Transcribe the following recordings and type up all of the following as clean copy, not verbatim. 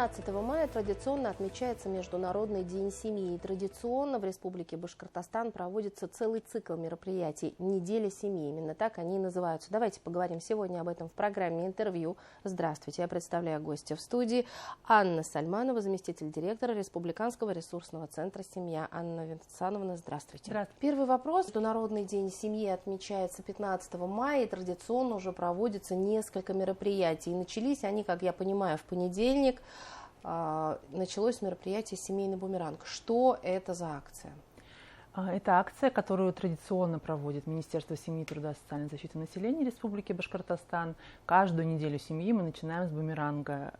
15 мая традиционно отмечается Международный день семьи. И традиционно в Республике Башкортостан проводится целый цикл мероприятий «Неделя семьи». Именно так они и называются. Давайте поговорим сегодня об этом в программе «Интервью». Здравствуйте, я представляю гостя в студии. Анна Сальманова, заместитель директора Республиканского ресурсного центра «Семья». Анна Венсановна, здравствуйте. Здравствуйте. Первый вопрос. Международный день семьи отмечается 15 мая, и традиционно уже проводится несколько мероприятий. И начались они, как я понимаю, в понедельник. Началось мероприятие «Семейный бумеранг». Что это за акция? Это акция, которую традиционно проводит Министерство семьи, труда и социальной защиты населения Республики Башкортостан. Каждую неделю семьи мы начинаем с бумеранга.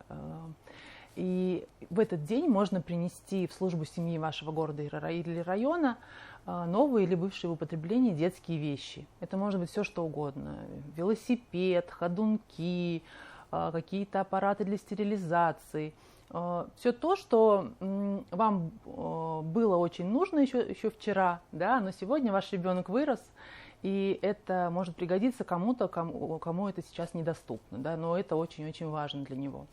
И в этот день можно принести в службу семьи вашего города или района новые или бывшие в употреблении детские вещи. Это может быть все что угодно. Велосипед, ходунки, какие-то аппараты для стерилизации. Все то, что вам было очень нужно еще вчера, да, но сегодня ваш ребенок вырос, и это может пригодиться кому-то, кому это сейчас недоступно, да, но это очень-очень важно для него.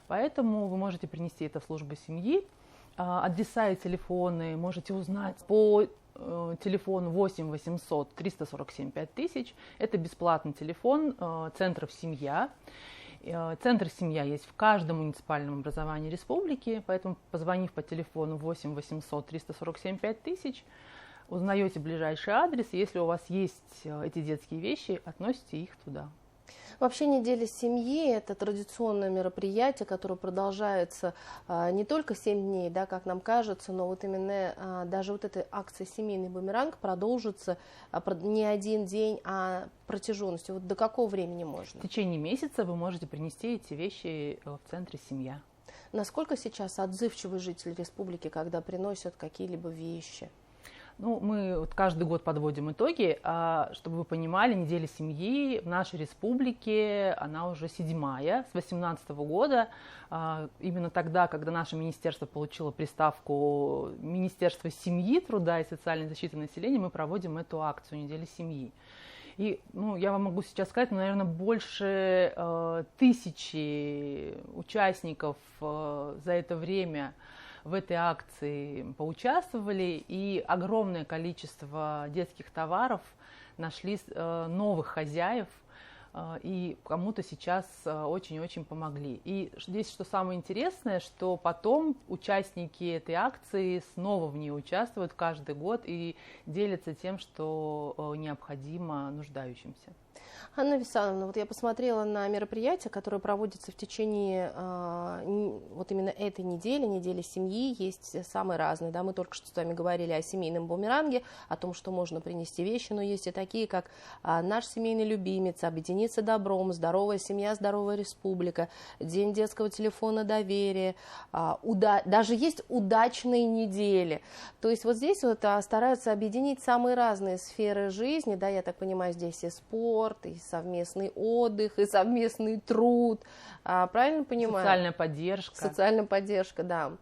Поэтому вы можете принести это в службу семьи, адреса и телефоны можете узнать по телефону 8 800 347 5000. Это бесплатный телефон центров «Семья». Центр «Семья» есть в каждом муниципальном образовании республики, поэтому, позвонив по телефону 8 800 347 5000, узнаете ближайший адрес, и если у вас есть эти детские вещи, относите их туда. Вообще неделя семьи – это традиционное мероприятие, которое продолжается не только 7 дней, да, как нам кажется, но вот именно даже вот эта акция «Семейный бумеранг» продолжится не один день, а протяженностью. Вот до какого времени можно? В течение месяца вы можете принести эти вещи в центре «Семья». Насколько сейчас отзывчивы жители республики, когда приносят какие-либо вещи? Ну, мы вот каждый год подводим итоги, чтобы вы понимали, неделя семьи в нашей республике, она уже 7-я, с 2018 года, именно тогда, когда наше министерство получило приставку Министерства семьи, труда и социальной защиты населения, мы проводим эту акцию «Неделя семьи». И я вам могу сейчас сказать, наверное, больше 1000 участников за это время в этой акции поучаствовали, и огромное количество детских товаров нашли новых хозяев, и кому-то сейчас очень-очень помогли. И здесь что самое интересное, что потом участники этой акции снова в ней участвуют каждый год и делятся тем, что необходимо нуждающимся. Анна Венсановна, вот я посмотрела на мероприятия, которые проводятся в течение вот именно этой недели семьи, есть самые разные, да, мы только что с вами говорили о семейном бумеранге, о том, что можно принести вещи, но есть и такие, как наш семейный любимец, объединиться добром, здоровая семья, здоровая республика, день детского телефона доверия, даже есть удачные недели, то есть вот здесь вот стараются объединить самые разные сферы жизни, да, я так понимаю, здесь и спорт, и совместный отдых, и совместный труд. Правильно понимаю? Социальная поддержка. Социальная поддержка, да.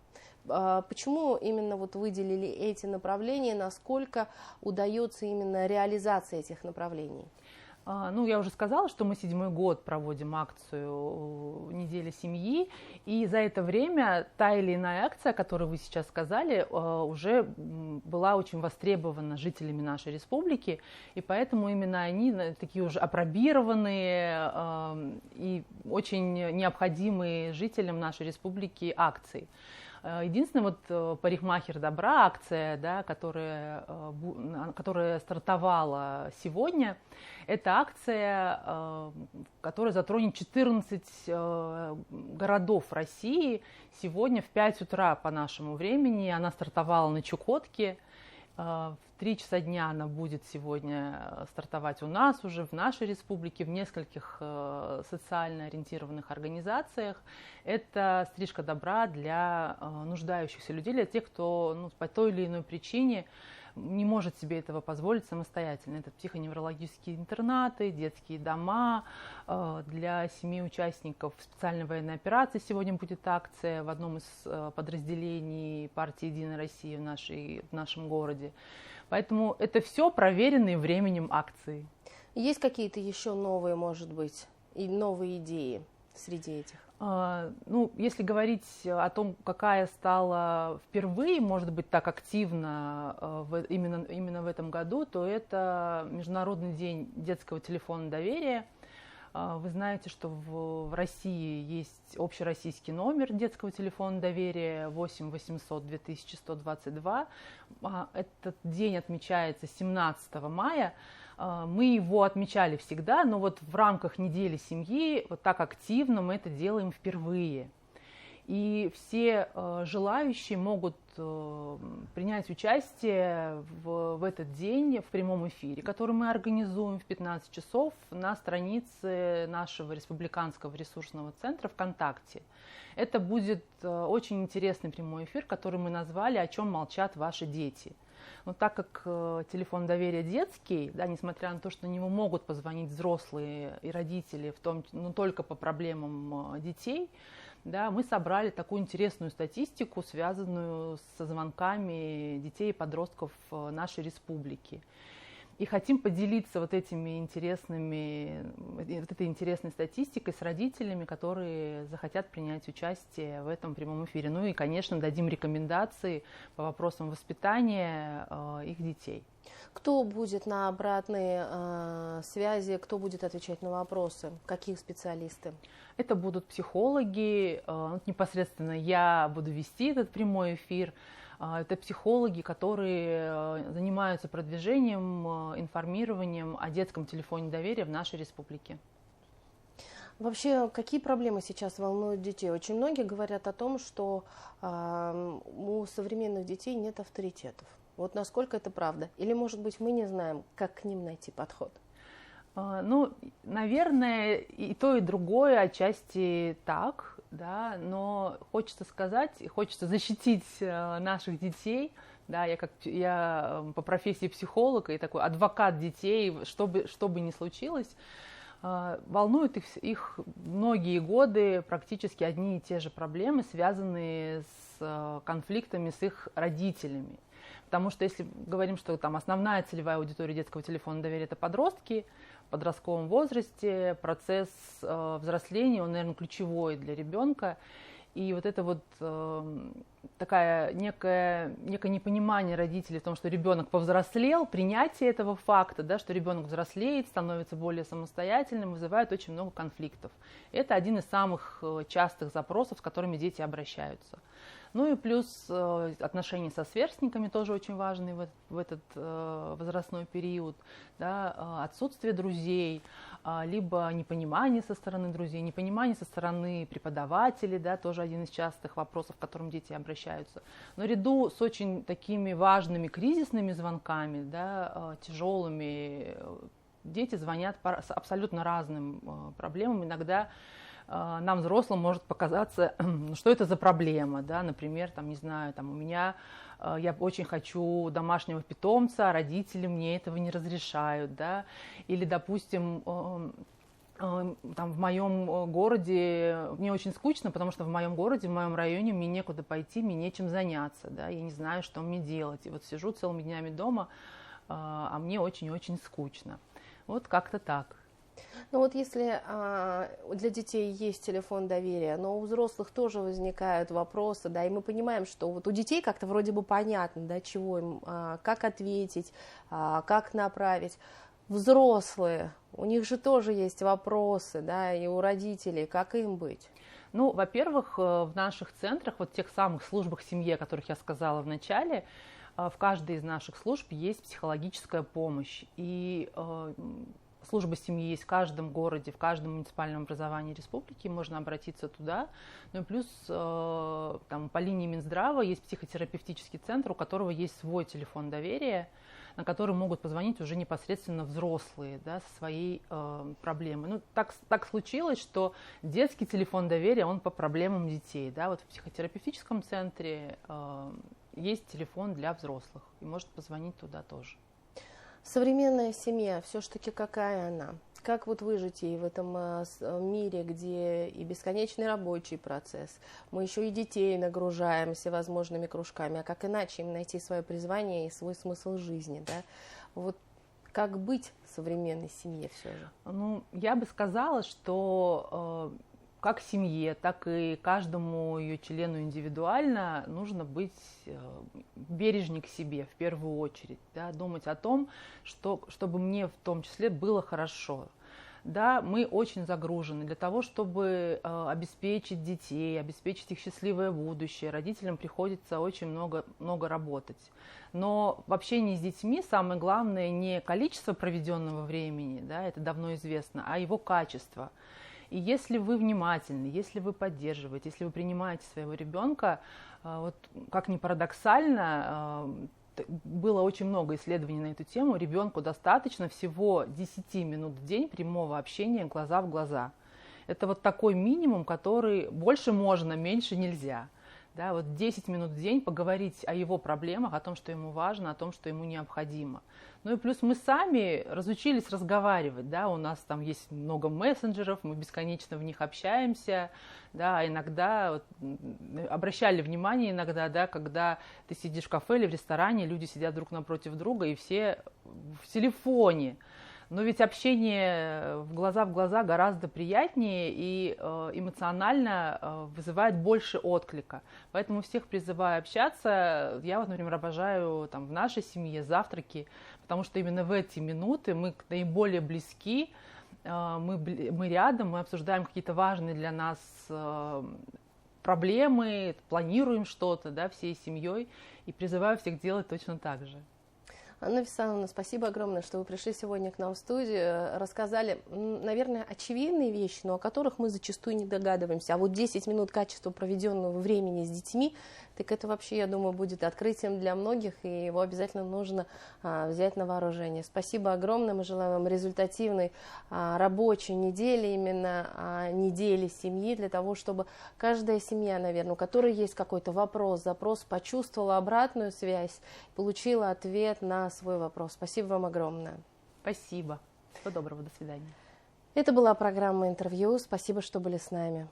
Почему именно вот выделили эти направления, насколько удается именно реализация этих направлений? Я уже сказала, что мы 7-й год проводим акцию «Неделя семьи», и за это время та или иная акция, о которой вы сейчас сказали, уже была очень востребована жителями нашей республики, и поэтому именно они такие уже апробированные и очень необходимые жителям нашей республики акции. Единственное, вот «Парикмахер добра» акция, да, которая стартовала сегодня, это акция, которая затронет 14 городов России. Сегодня в 5 утра по нашему времени она стартовала на Чукотке. В 3 часа дня она будет сегодня стартовать у нас уже в нашей республике, в нескольких социально ориентированных организациях. Это стрижка добра для нуждающихся людей, для тех, кто по той или иной причине не может себе этого позволить самостоятельно. Это психоневрологические интернаты, детские дома. Для 7 участников специальной военной операции сегодня будет акция в одном из подразделений партии «Единая Россия» в нашем городе. Поэтому это все проверенные временем акции. Есть какие-то еще новые, может быть, и новые идеи среди этих? Ну, если говорить о том, какая стала впервые, может быть, так активно именно в этом году, то это Международный день детского телефона доверия. Вы знаете, что в России есть общероссийский номер детского телефона доверия 8 800 2122. Этот день отмечается 17 мая. Мы его отмечали всегда, но вот в рамках недели семьи вот так активно мы это делаем впервые. И все желающие могут принять участие в этот день в прямом эфире, который мы организуем в 15 часов на странице нашего республиканского ресурсного центра ВКонтакте. Это будет очень интересный прямой эфир, который мы назвали «О чем молчат ваши дети». Но так как телефон доверия детский, да, несмотря на то, что на него могут позвонить взрослые и родители, только по проблемам детей, да, мы собрали такую интересную статистику, связанную со звонками детей и подростков нашей республики. И хотим поделиться вот этой интересной статистикой с родителями, которые захотят принять участие в этом прямом эфире. Ну и, конечно, дадим рекомендации по вопросам воспитания их детей. Кто будет на обратной связи, кто будет отвечать на вопросы, какие специалисты? Это будут психологи, непосредственно я буду вести этот прямой эфир. Это психологи, которые занимаются продвижением, информированием о детском телефоне доверия в нашей республике. Вообще, какие проблемы сейчас волнуют детей? Очень многие говорят о том, что у современных детей нет авторитетов. Вот насколько это правда? Или, может быть, мы не знаем, как к ним найти подход? Ну, наверное, и то, и другое отчасти так, да, но хочется сказать, хочется защитить наших детей, да, я по профессии психолог и такой адвокат детей, что бы ни случилось, волнуют их многие годы практически одни и те же проблемы, связанные с конфликтами с их родителями. Потому что если говорим, что там основная целевая аудитория детского телефона доверия – это подростки, в подростковом возрасте процесс взросления, он, наверное, ключевой для ребенка. И вот это вот такая некое непонимание родителей в том, что ребенок повзрослел, принятие этого факта, да, что ребенок взрослеет, становится более самостоятельным, вызывает очень много конфликтов. Это один из самых частых запросов, с которыми дети обращаются. Ну и плюс отношения со сверстниками тоже очень важны в этот возрастной период. Да, отсутствие друзей, либо непонимание со стороны друзей, непонимание со стороны преподавателей, да, тоже один из частых вопросов, к которым дети обращаются. Но наряду с очень такими важными кризисными звонками, да, тяжелыми, дети звонят по абсолютно разным проблемам. Иногда нам, взрослым, может показаться, что это за проблема, да, например, там, не знаю, там, я очень хочу домашнего питомца, а родители мне этого не разрешают, да, или, допустим, там, в моем городе мне очень скучно, потому что в моем городе, в моем районе мне некуда пойти, мне нечем заняться, да, я не знаю, что мне делать, и вот сижу целыми днями дома, а мне очень-очень скучно. Вот как-то так. Ну вот если для детей есть телефон доверия, но у взрослых тоже возникают вопросы, да, и мы понимаем, что вот у детей как-то вроде бы понятно, да, чего им, как ответить, как направить. Взрослые, у них же тоже есть вопросы, да, и у родителей, как им быть? Ну, во-первых, в наших центрах, вот тех самых службах семьи, о которых я сказала в начале, в каждой из наших служб есть психологическая помощь. И служба семьи есть в каждом городе, в каждом муниципальном образовании республики, можно обратиться туда. Ну и плюс там, по линии Минздрава есть психотерапевтический центр, у которого есть свой телефон доверия, на который могут позвонить уже непосредственно взрослые, да, со своей проблемой. Ну, так случилось, что детский телефон доверия, он по проблемам детей. Да, вот в психотерапевтическом центре есть телефон для взрослых, и может позвонить туда тоже. Современная семья, все-таки какая она? Как вот выжить ей в этом мире, где и бесконечный рабочий процесс, мы еще и детей нагружаем всевозможными кружками, а как иначе им найти свое призвание и свой смысл жизни, да? Вот как быть современной семье все же? Ну, я бы сказала, что как семье, так и каждому ее члену индивидуально нужно быть бережней к себе в первую очередь, да, думать о том, чтобы мне в том числе было хорошо. Да, мы очень загружены для того, чтобы обеспечить детей, обеспечить их счастливое будущее. Родителям приходится очень много работать. Но в общении с детьми самое главное не количество проведенного времени, да, это давно известно, а его качество. И если вы внимательны, если вы поддерживаете, если вы принимаете своего ребенка, вот как ни парадоксально, было очень много исследований на эту тему, ребенку достаточно всего 10 минут в день прямого общения глаза в глаза. Это вот такой минимум, который больше можно, меньше нельзя. Да, вот 10 минут в день поговорить о его проблемах, о том, что ему важно, о том, что ему необходимо. Ну и плюс мы сами разучились разговаривать, да, у нас там есть много мессенджеров, мы бесконечно в них общаемся, да, а иногда, вот, обращали внимание иногда, да, когда ты сидишь в кафе или в ресторане, люди сидят друг напротив друга и все в телефоне. Но ведь общение в глаза гораздо приятнее и эмоционально вызывает больше отклика. Поэтому всех призываю общаться. Я вот, например, обожаю там, в нашей семье завтраки, потому что именно в эти минуты мы наиболее близки, мы рядом, мы обсуждаем какие-то важные для нас проблемы, планируем что-то, да, всей семьей. И призываю всех делать точно так же. Анна Висановна, спасибо огромное, что вы пришли сегодня к нам в студию, рассказали, наверное, очевидные вещи, но о которых мы зачастую не догадываемся. А вот 10 минут качества проведенного времени с детьми, так это вообще, я думаю, будет открытием для многих, и его обязательно нужно взять на вооружение. Спасибо огромное, мы желаем вам результативной рабочей недели, именно недели семьи, для того, чтобы каждая семья, наверное, у которой есть какой-то вопрос, запрос, почувствовала обратную связь, получила ответ на свой вопрос. Спасибо вам огромное. Спасибо. Всего доброго. До свидания. Это была программа «Интервью». Спасибо, что были с нами.